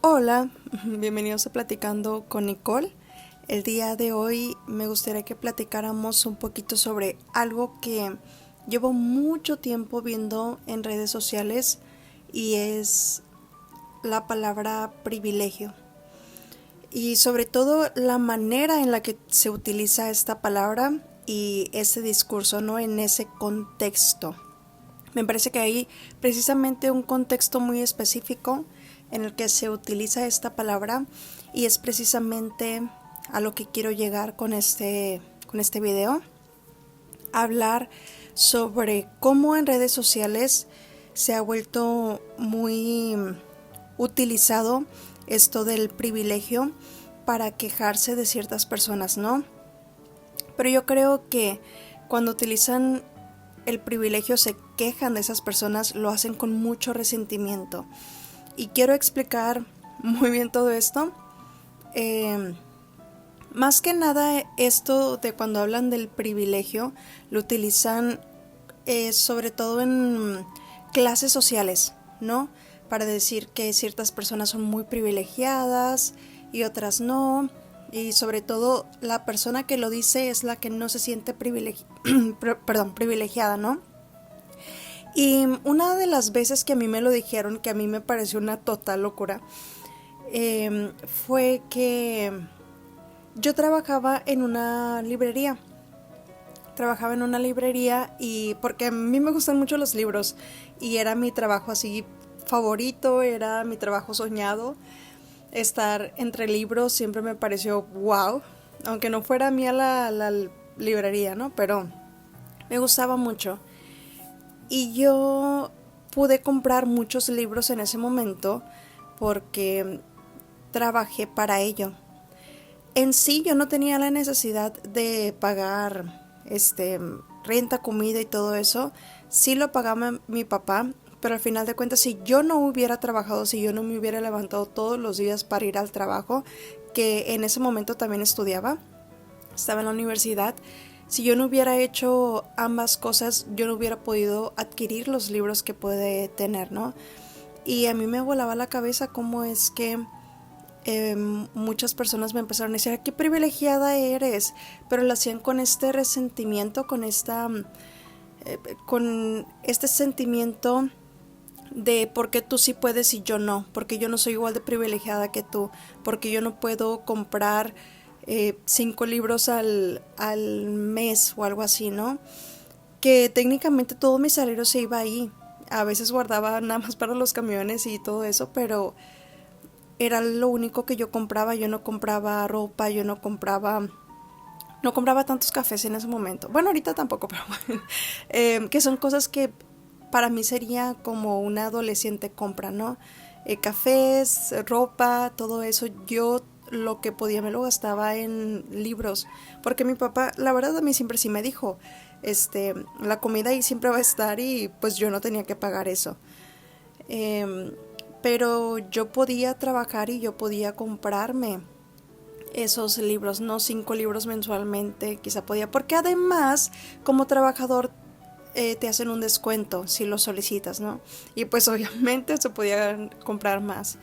Hola, bienvenidos a Platicando con Nicole. El día de hoy me gustaría que platicáramos un poquito sobre algo que llevo mucho tiempo viendo en redes sociales y es la palabra privilegio. Y sobre todo la manera en la que se utiliza esta palabra y ese discurso, ¿no? En ese contexto. Me parece que hay precisamente un contexto muy específico en el que se utiliza esta palabra y es precisamente a lo que quiero llegar con este video. Hablar sobre cómo en redes sociales se ha vuelto muy utilizado esto del privilegio para quejarse de ciertas personas, ¿no? Pero yo creo que cuando utilizan el privilegio se quejan de esas personas, lo hacen con mucho resentimiento. Y quiero explicar muy bien todo esto. Más que nada esto de cuando hablan del privilegio, lo utilizan sobre todo en clases sociales, ¿no? Para decir que ciertas personas son muy privilegiadas y otras no. Y sobre todo la persona que lo dice es la que no se siente privilegiada, ¿no? Y una de las veces que a mí me lo dijeron, que a mí me pareció una total locura, fue que yo trabajaba en una librería. Trabajaba en una librería y porque a mí me gustan mucho los libros y era mi trabajo así favorito, era mi trabajo soñado. Estar entre libros siempre me pareció wow, aunque no fuera mía la librería, ¿no? Pero me gustaba mucho. Y yo pude comprar muchos libros en ese momento porque trabajé para ello. En sí yo no tenía la necesidad de pagar renta, comida y todo eso. Sí lo pagaba mi papá, pero al final de cuentas si yo no hubiera trabajado, si yo no me hubiera levantado todos los días para ir al trabajo, que en ese momento también estudiaba, estaba en la universidad, si yo no hubiera hecho ambas cosas, yo no hubiera podido adquirir los libros que puede tener, ¿no? Y a mí me volaba la cabeza cómo es que muchas personas me empezaron a decir qué privilegiada eres, pero lo hacían con este resentimiento, con este sentimiento de por qué tú sí puedes y yo no, porque yo no soy igual de privilegiada que tú, porque yo no puedo comprar 5 libros al mes o algo así, ¿no? Que técnicamente todo mi salario se iba ahí. A veces guardaba nada más para los camiones y todo eso, pero era lo único que yo compraba. Yo no compraba ropa, yo no compraba tantos cafés en ese momento. Bueno, ahorita tampoco, pero bueno. Que son cosas que para mí sería como una adolescente compra, ¿no? Cafés, ropa, todo eso. Yo lo que podía me lo gastaba en libros. Porque mi papá, la verdad a mí siempre sí me dijo, la comida ahí siempre va a estar y pues yo no tenía que pagar eso. Pero yo podía trabajar y yo podía comprarme esos libros, no 5 libros mensualmente, quizá podía, porque además como trabajador te hacen un descuento si lo solicitas, ¿no? Y pues obviamente se podía comprar más.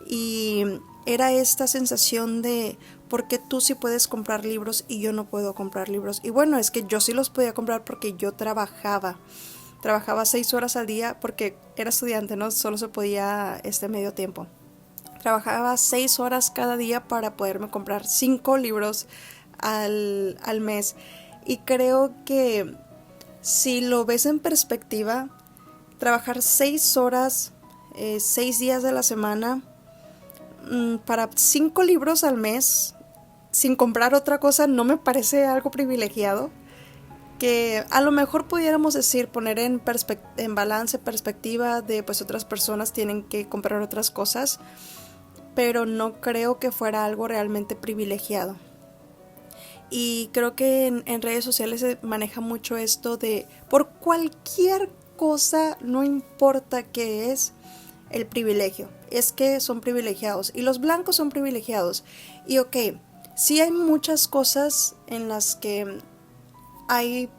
Y era esta sensación de ¿por qué tú sí puedes comprar libros y yo no puedo comprar libros? Y bueno, es que yo sí los podía comprar porque yo trabajaba 6 horas al día porque era estudiante, no solo se podía medio tiempo. Trabajaba 6 horas cada día para poderme comprar 5 libros al mes. Y creo que si lo ves en perspectiva, trabajar 6 horas, 6 días de la semana, para 5 libros al mes, sin comprar otra cosa, no me parece algo privilegiado. Que a lo mejor pudiéramos decir, poner en balance, perspectiva de pues otras personas tienen que comprar otras cosas, pero no creo que fuera algo realmente privilegiado. Y creo que en redes sociales se maneja mucho esto de por cualquier cosa, no importa qué es, el privilegio. Es que son privilegiados y los blancos son privilegiados. Y ok, sí hay muchas cosas en las que hay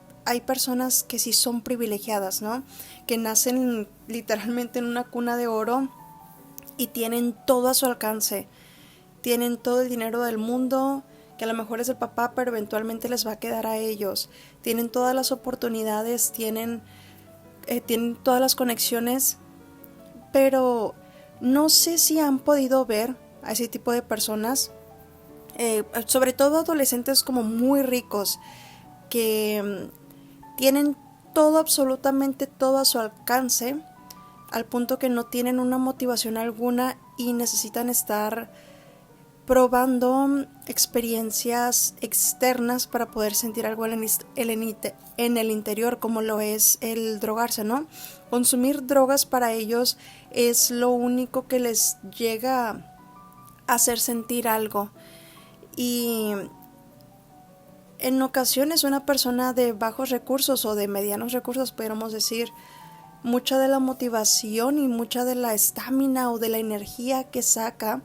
personas que sí son privilegiadas, ¿no? Que nacen literalmente en una cuna de oro y tienen todo a su alcance. Tienen todo el dinero del mundo, que a lo mejor es el papá, pero eventualmente les va a quedar a ellos. Tienen todas las oportunidades, tienen todas las conexiones, pero no sé si han podido ver a ese tipo de personas, sobre todo adolescentes como muy ricos, que tienen todo, absolutamente todo a su alcance, al punto que no tienen una motivación alguna y necesitan estar probando experiencias externas para poder sentir algo en el interior, como lo es el drogarse, ¿no? Consumir drogas para ellos es lo único que les llega a hacer sentir algo. Y en ocasiones una persona de bajos recursos o de medianos recursos, podríamos decir, mucha de la motivación y mucha de la estamina o de la energía que saca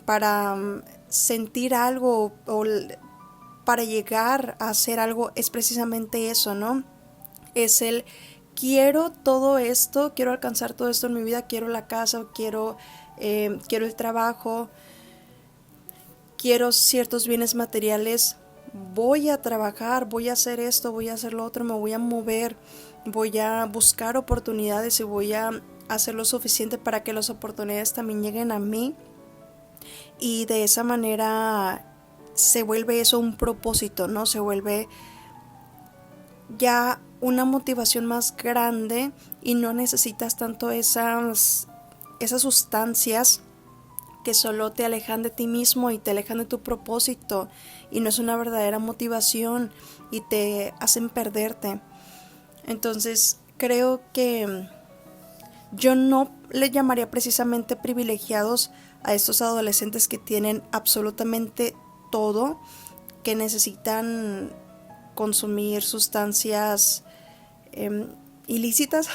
para sentir algo o para llegar a hacer algo es precisamente eso, ¿no? Es el quiero todo esto, quiero alcanzar todo esto en mi vida, quiero la casa, quiero el trabajo, quiero ciertos bienes materiales, voy a trabajar, voy a hacer esto, voy a hacer lo otro, me voy a mover, voy a buscar oportunidades y voy a hacer lo suficiente para que las oportunidades también lleguen a mí. Y de esa manera se vuelve eso un propósito, ¿no? Se vuelve ya una motivación más grande y no necesitas tanto esas sustancias que solo te alejan de ti mismo y te alejan de tu propósito y no es una verdadera motivación y te hacen perderte. Entonces creo que yo no le llamaría precisamente privilegiados a estos adolescentes que tienen absolutamente todo, que necesitan consumir sustancias ilícitas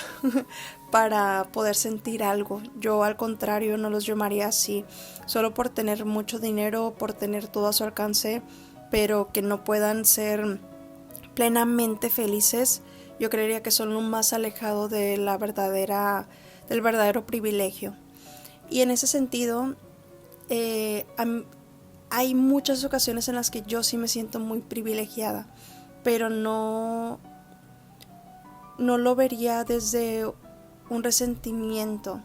para poder sentir algo. Yo al contrario no los llamaría así, solo por tener mucho dinero, por tener todo a su alcance, pero que no puedan ser plenamente felices. Yo creería que son lo más alejado de del verdadero privilegio. Y en ese sentido, hay muchas ocasiones en las que yo sí me siento muy privilegiada, pero no lo vería desde un resentimiento.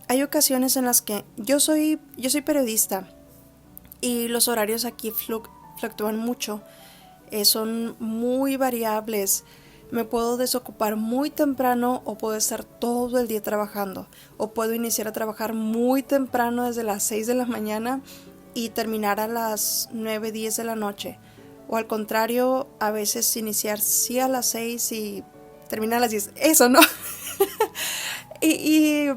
Hay ocasiones en las que yo soy periodista y los horarios aquí fluctúan mucho, son muy variables. Me puedo desocupar muy temprano o puedo estar todo el día trabajando. O puedo iniciar a trabajar muy temprano desde las 6 de la mañana y terminar a las 9, 10 de la noche. O al contrario, a veces iniciar sí a las 6 y terminar a las 10. Eso, ¿no? y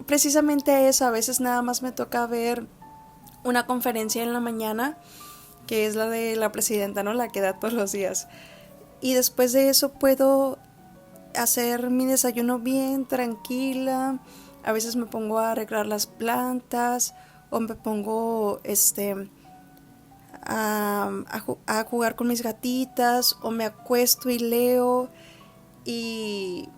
precisamente eso, a veces nada más me toca ver una conferencia en la mañana, que es la de la presidenta, ¿no? La que da todos los días. Y después de eso puedo hacer mi desayuno bien tranquila. A veces me pongo a arreglar las plantas o me pongo a jugar con mis gatitas o me acuesto y leo. Y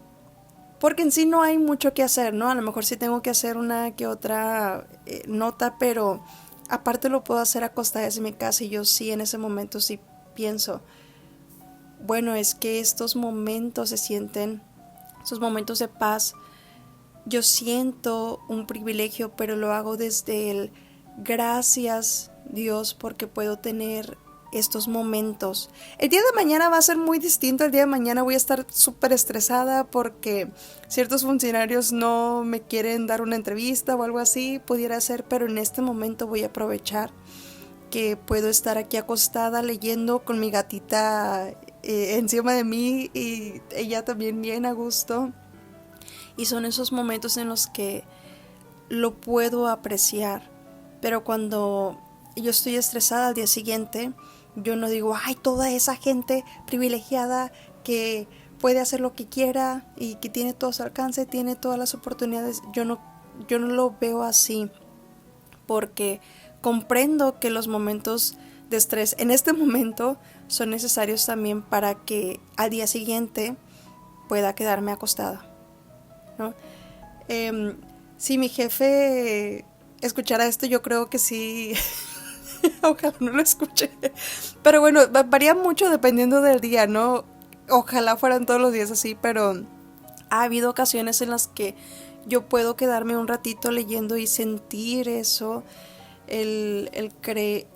porque en sí no hay mucho que hacer, ¿no? A lo mejor sí tengo que hacer una que otra nota, pero aparte lo puedo hacer acostada desde mi casa y yo sí en ese momento sí pienso, bueno, es que estos momentos se sienten, esos momentos de paz, yo siento un privilegio, pero lo hago desde el gracias Dios porque puedo tener estos momentos. El día de mañana va a ser muy distinto, el día de mañana voy a estar súper estresada porque ciertos funcionarios no me quieren dar una entrevista o algo así, pudiera ser, pero en este momento voy a aprovechar que puedo estar aquí acostada leyendo con mi gatita encima de mí y ella también bien a gusto, y son esos momentos en los que lo puedo apreciar. Pero cuando yo estoy estresada al día siguiente, yo no digo, ay, toda esa gente privilegiada que puede hacer lo que quiera y que tiene todo a su alcance, tiene todas las oportunidades. Yo no lo veo así, porque comprendo que los momentos de estrés en este momento son necesarios también para que al día siguiente pueda quedarme acostada, ¿no? Si mi jefe escuchara esto, yo creo que sí. Ojalá no lo escuche. Pero bueno, varía mucho dependiendo del día, ¿no? Ojalá fueran todos los días así, pero ha habido ocasiones en las que yo puedo quedarme un ratito leyendo y sentir eso, el, cre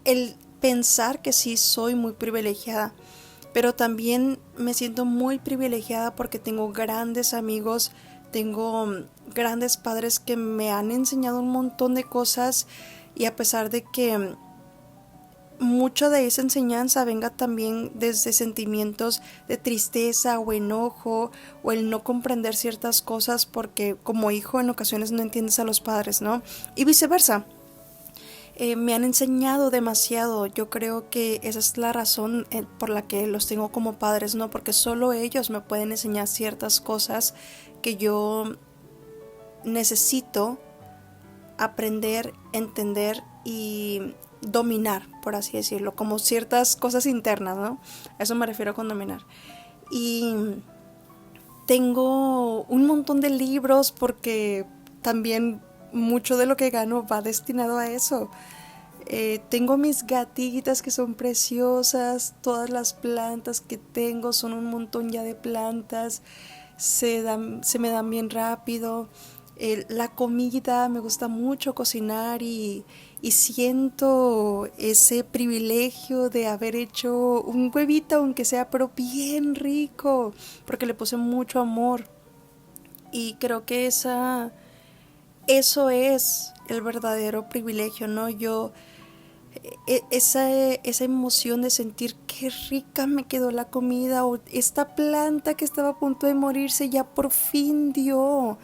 el pensar que sí soy muy privilegiada, pero también me siento muy privilegiada porque tengo grandes amigos, tengo grandes padres que me han enseñado un montón de cosas y a pesar de que mucho de esa enseñanza venga también desde sentimientos de tristeza o enojo o el no comprender ciertas cosas porque como hijo en ocasiones no entiendes a los padres, ¿no? Y viceversa. Me han enseñado demasiado. Yo creo que esa es la razón por la que los tengo como padres, ¿no? Porque solo ellos me pueden enseñar ciertas cosas que yo necesito aprender, entender y dominar, por así decirlo, como ciertas cosas internas, ¿no? A eso me refiero con dominar. Y tengo un montón de libros porque también mucho de lo que gano va destinado a eso. Tengo mis gatitas que son preciosas, todas las plantas que tengo son un montón ya de plantas, se me dan bien rápido. La comida, me gusta mucho cocinar y siento ese privilegio de haber hecho un huevito, aunque sea, pero bien rico, porque le puse mucho amor. Y creo que eso es el verdadero privilegio, ¿no? Esa emoción de sentir qué rica me quedó la comida o esta planta que estaba a punto de morirse ya por fin dio.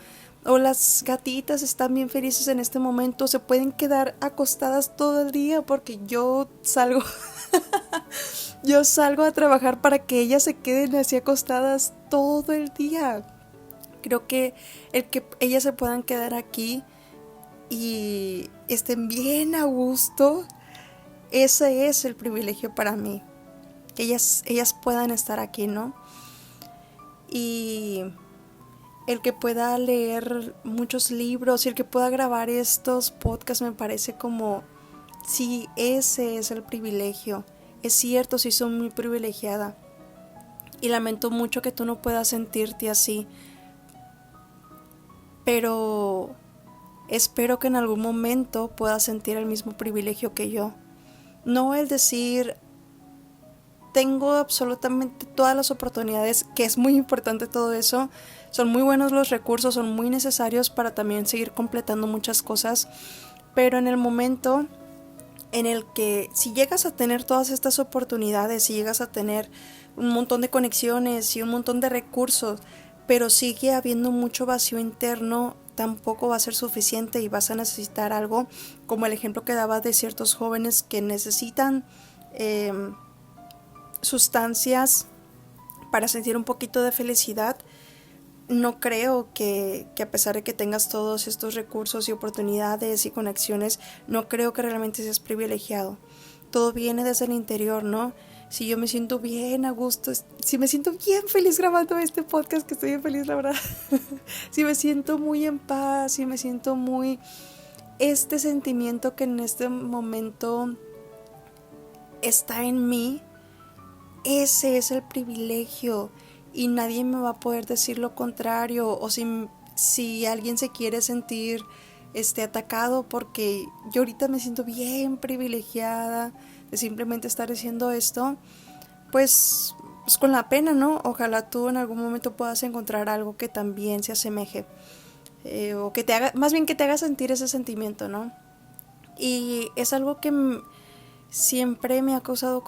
O las gatitas están bien felices en este momento, se pueden quedar acostadas todo el día porque yo salgo a trabajar para que ellas se queden así acostadas todo el día. Creo que el que ellas se puedan quedar aquí y estén bien a gusto, ese es el privilegio para mí. Que ellas puedan estar aquí, ¿no? Y el que pueda leer muchos libros y el que pueda grabar estos podcasts me parece como, sí, ese es el privilegio. Es cierto, sí soy muy privilegiada. Y lamento mucho que tú no puedas sentirte así. Pero espero que en algún momento puedas sentir el mismo privilegio que yo. No el decir, tengo absolutamente todas las oportunidades, que es muy importante todo eso. Son muy buenos los recursos, son muy necesarios para también seguir completando muchas cosas. Pero en el momento en el que si llegas a tener todas estas oportunidades, si llegas a tener un montón de conexiones y un montón de recursos, pero sigue habiendo mucho vacío interno, tampoco va a ser suficiente y vas a necesitar algo, como el ejemplo que daba de ciertos jóvenes que necesitan sustancias para sentir un poquito de felicidad. No creo que a pesar de que tengas todos estos recursos y oportunidades y conexiones, no creo que realmente seas privilegiado. Todo viene desde el interior, ¿no? Si yo me siento bien a gusto, si me siento bien feliz grabando este podcast, que estoy bien feliz, la verdad. Si me siento muy en paz, si me siento muy... Este sentimiento que en este momento está en mí, ese es el privilegio y nadie me va a poder decir lo contrario. O si alguien se quiere sentir atacado porque yo ahorita me siento bien privilegiada de simplemente estar diciendo esto, pues con la pena, ¿no? Ojalá tú en algún momento puedas encontrar algo que también se asemeje, o que te haga, más bien que te haga sentir ese sentimiento, ¿no? Y es algo que siempre me ha causado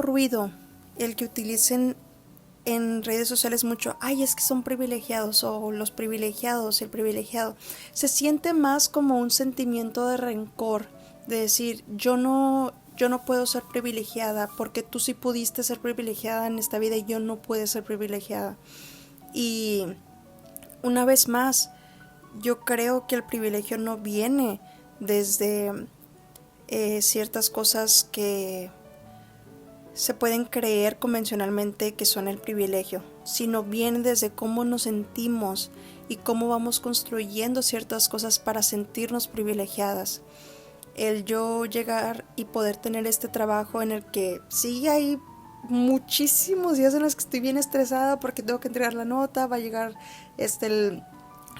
ruido el que utilicen en redes sociales mucho, ay, es que son privilegiados o los privilegiados, el privilegiado. Se siente más como un sentimiento de rencor, de decir, yo no puedo ser privilegiada porque tú sí pudiste ser privilegiada en esta vida y yo no puedo ser privilegiada. Y una vez más, yo creo que el privilegio no viene desde ciertas cosas que se pueden creer convencionalmente que son el privilegio. sino viene desde cómo nos sentimos y cómo vamos construyendo ciertas cosas para sentirnos privilegiadas. El yo llegar y poder tener este trabajo en el que sí hay muchísimos días en los que estoy bien estresada porque tengo que entregar la nota, va a llegar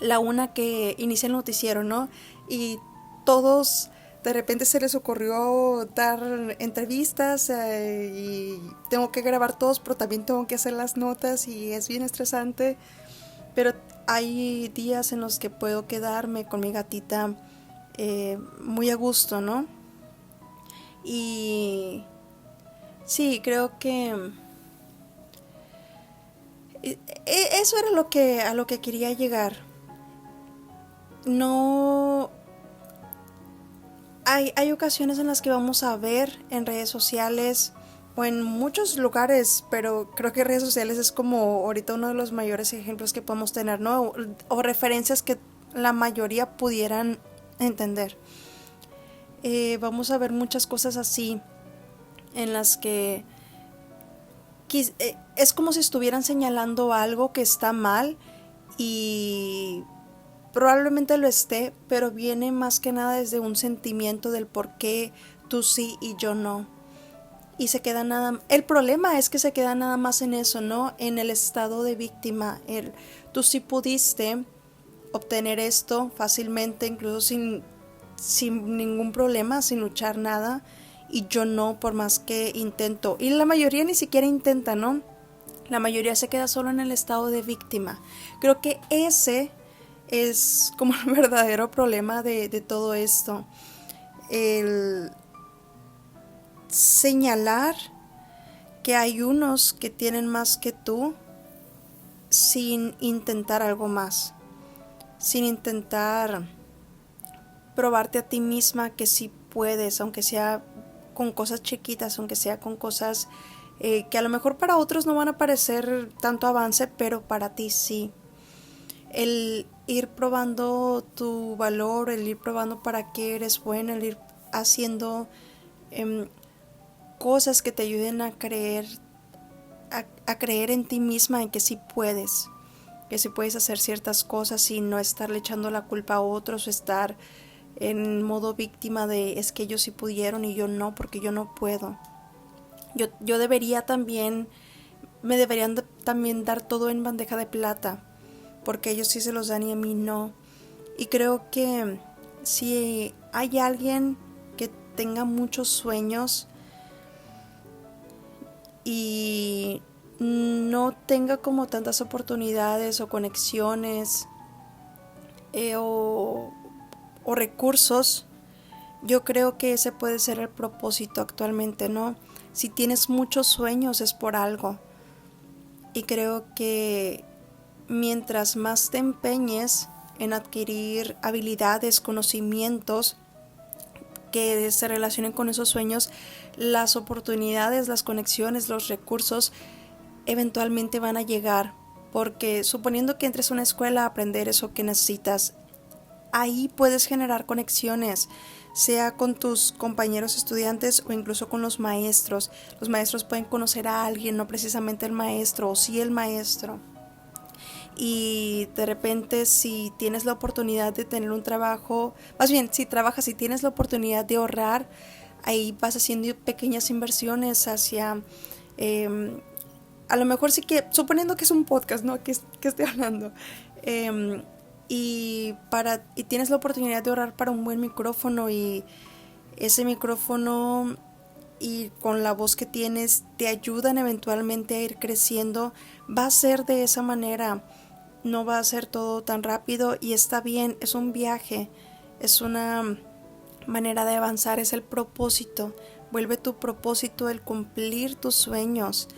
la una que inicia el noticiero, ¿no? Y todos de repente se les ocurrió dar entrevistas y tengo que grabar todos, pero también tengo que hacer las notas y es bien estresante. Pero hay días en los que puedo quedarme con mi gatita muy a gusto, ¿no? Y sí, creo que eso era a lo que quería llegar. No hay ocasiones en las que vamos a ver en redes sociales o en muchos lugares, pero creo que redes sociales es como ahorita uno de los mayores ejemplos que podemos tener, ¿no? O referencias que la mayoría pudieran entender. Vamos a ver muchas cosas así en las que es como si estuvieran señalando algo que está mal y probablemente lo esté, pero viene más que nada desde un sentimiento del por qué tú sí y yo no. Y se queda nada. El problema es que se queda nada más en eso, ¿no? En el estado de víctima. Tú sí pudiste obtener esto fácilmente, incluso sin ningún problema, sin luchar nada. Y yo no, por más que intento. Y la mayoría ni siquiera intenta, ¿no? La mayoría se queda solo en el estado de víctima. Creo que ese es como el verdadero problema de todo esto. El señalar que hay unos que tienen más que tú sin intentar algo más, sin intentar probarte a ti misma que sí puedes, aunque sea con cosas chiquitas, aunque sea con cosas que a lo mejor para otros no van a parecer tanto avance, pero para ti sí. El ir probando tu valor, el ir probando para qué eres buena, el ir haciendo cosas que te ayuden a creer en ti misma, en que sí puedes hacer ciertas cosas y no estarle echando la culpa a otros o estar en modo víctima de es que ellos sí pudieron y yo no porque yo no puedo. Yo debería también, me deberían también dar todo en bandeja de plata porque ellos sí se los dan y a mí no. Y creo que si hay alguien que tenga muchos sueños y no tenga como tantas oportunidades o conexiones o recursos, yo creo que ese puede ser el propósito actualmente, ¿no? Si tienes muchos sueños es por algo. Y creo que mientras más te empeñes en adquirir habilidades, conocimientos que se relacionen con esos sueños, las oportunidades, las conexiones, los recursos eventualmente van a llegar, porque suponiendo que entres a una escuela a aprender eso que necesitas, ahí puedes generar conexiones, sea con tus compañeros estudiantes o incluso con los maestros. Los maestros pueden conocer a alguien, no precisamente el maestro, o sí el maestro. Y de repente si tienes la oportunidad de tener un trabajo, más bien si trabajas y tienes la oportunidad de ahorrar, ahí vas haciendo pequeñas inversiones hacia a lo mejor sí que, suponiendo que es un podcast, ¿no? Que estoy hablando. Y tienes la oportunidad de ahorrar para un buen micrófono y ese micrófono y con la voz que tienes te ayudan eventualmente a ir creciendo, va a ser de esa manera, no va a ser todo tan rápido y está bien, es un viaje, es una manera de avanzar, es el propósito, vuelve tu propósito el cumplir tus sueños,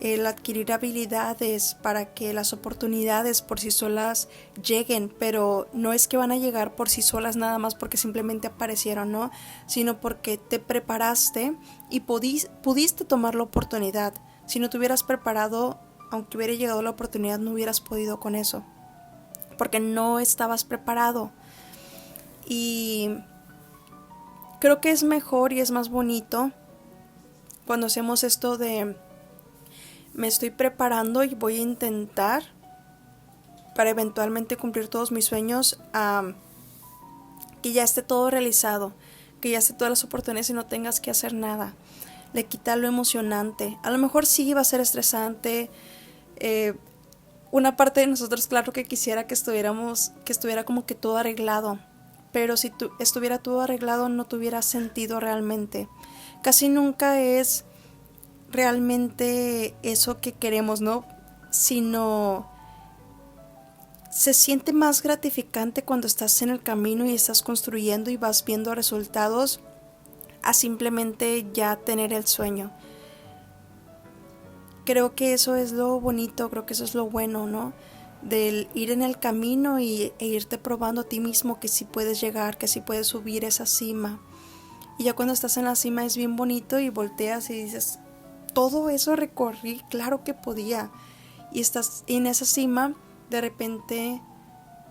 el adquirir habilidades para que las oportunidades por sí solas lleguen, pero no es que van a llegar por sí solas nada más porque simplemente aparecieron, ¿no? Sino porque te preparaste y pudiste tomar la oportunidad. Si no te hubieras preparado, aunque hubiera llegado la oportunidad, no hubieras podido con eso, porque no estabas preparado. Y creo que es mejor y es más bonito cuando hacemos esto de me estoy preparando y voy a intentar para eventualmente cumplir todos mis sueños, que ya esté todo realizado, que ya esté todas las oportunidades y no tengas que hacer nada. Le quita lo emocionante. A lo mejor sí va a ser estresante. Una parte de nosotros, claro que quisiera que estuviera como que todo arreglado. Pero si estuviera todo arreglado no tuviera sentido realmente. Casi nunca es realmente eso que queremos, ¿no? Sino se siente más gratificante cuando estás en el camino y estás construyendo y vas viendo resultados a simplemente ya tener el sueño. Creo que eso es lo bonito, creo que eso es lo bueno, ¿no? Del ir en el camino e irte probando a ti mismo que sí puedes llegar, que sí puedes subir esa cima. Y ya cuando estás en la cima es bien bonito y volteas y dices, todo eso recorrí, claro que podía. Y estás en esa cima, de repente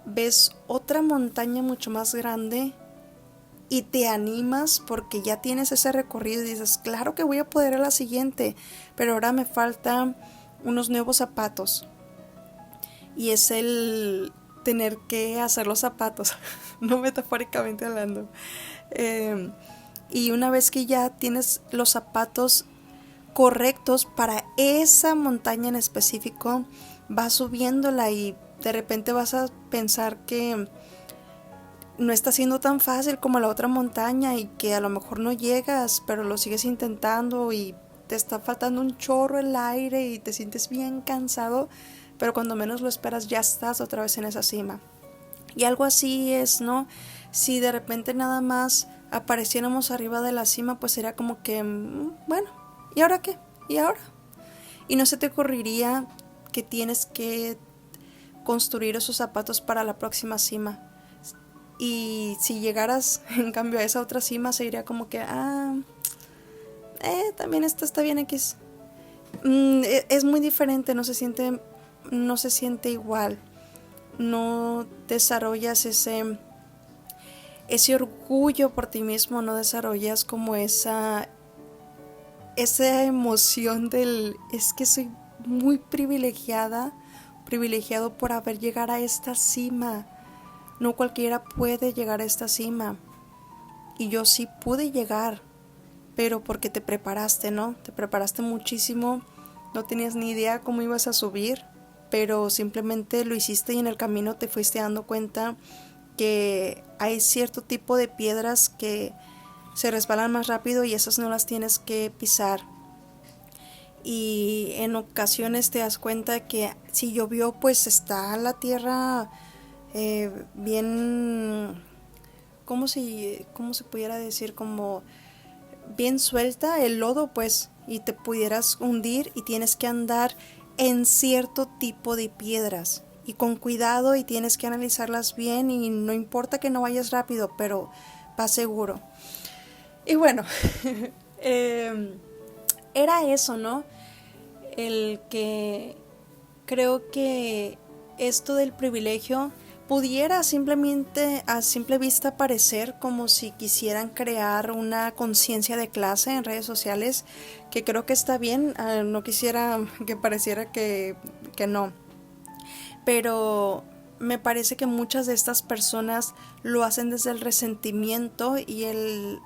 ves otra montaña mucho más grande y te animas porque ya tienes ese recorrido y dices, claro que voy a poder a la siguiente, pero ahora me faltan unos nuevos zapatos. Y es el tener que hacer los zapatos, no metafóricamente hablando. Y una vez que ya tienes los zapatos correctos para esa montaña en específico, vas subiéndola y de repente vas a pensar que no está siendo tan fácil como la otra montaña y que a lo mejor no llegas, pero lo sigues intentando y te está faltando un chorro el aire y te sientes bien cansado, pero cuando menos lo esperas ya estás otra vez en esa cima. Y algo así es, ¿no? Si de repente nada más apareciéramos arriba de la cima, pues sería como que, bueno, ¿y ahora qué? ¿Y ahora? Y no se te ocurriría que tienes que construir esos zapatos para la próxima cima. Y si llegaras en cambio a esa otra cima, sería como que, también esta está bien X. Es muy diferente, no se siente igual. No desarrollas ese orgullo por ti mismo, no desarrollas como esa emoción del, es que soy muy privilegiado por haber llegado a esta cima. No cualquiera puede llegar a esta cima. Y yo sí pude llegar, pero porque te preparaste, ¿no? Te preparaste muchísimo, no tenías ni idea cómo ibas a subir, pero simplemente lo hiciste y en el camino te fuiste dando cuenta que hay cierto tipo de piedras que se resbalan más rápido y esas no las tienes que pisar. Y en ocasiones te das cuenta que si llovió, pues está la tierra bien, ¿cómo se pudiera decir? Como bien suelta el lodo, pues, y te pudieras hundir y tienes que andar en cierto tipo de piedras y con cuidado y tienes que analizarlas bien y no importa que no vayas rápido, pero va seguro. Y bueno, era eso, ¿no? El que creo que esto del privilegio pudiera simplemente a simple vista parecer como si quisieran crear una conciencia de clase en redes sociales, que creo que está bien, no quisiera que pareciera que no, pero me parece que muchas de estas personas lo hacen desde el resentimiento y el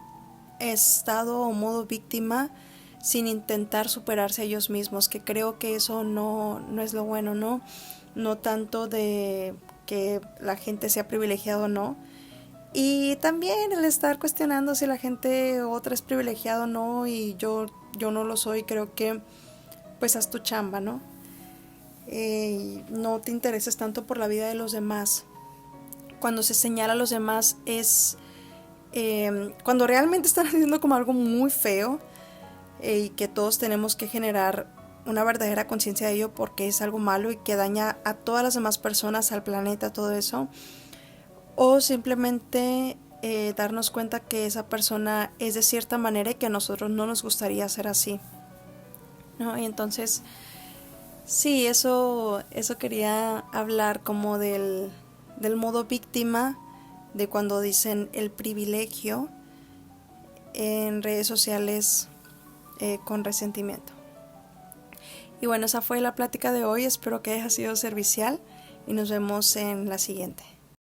estado o modo víctima sin intentar superarse a ellos mismos, que creo que eso no es lo bueno, ¿no? No tanto de que la gente sea privilegiada o no. Y también el estar cuestionando si la gente otra es privilegiada o no y yo no lo soy, creo que pues haz tu chamba, ¿no? No te intereses tanto por la vida de los demás. Cuando se señala a los demás es cuando realmente están haciendo como algo muy feo, y que todos tenemos que generar una verdadera conciencia de ello porque es algo malo y que daña a todas las demás personas, al planeta, todo eso. O simplemente darnos cuenta que esa persona es de cierta manera y que a nosotros no nos gustaría ser así, ¿no? Y entonces, sí, eso quería hablar como del modo víctima, de cuando dicen el privilegio en redes sociales con resentimiento. Y bueno, esa fue la plática de hoy, espero que haya sido servicial y nos vemos en la siguiente.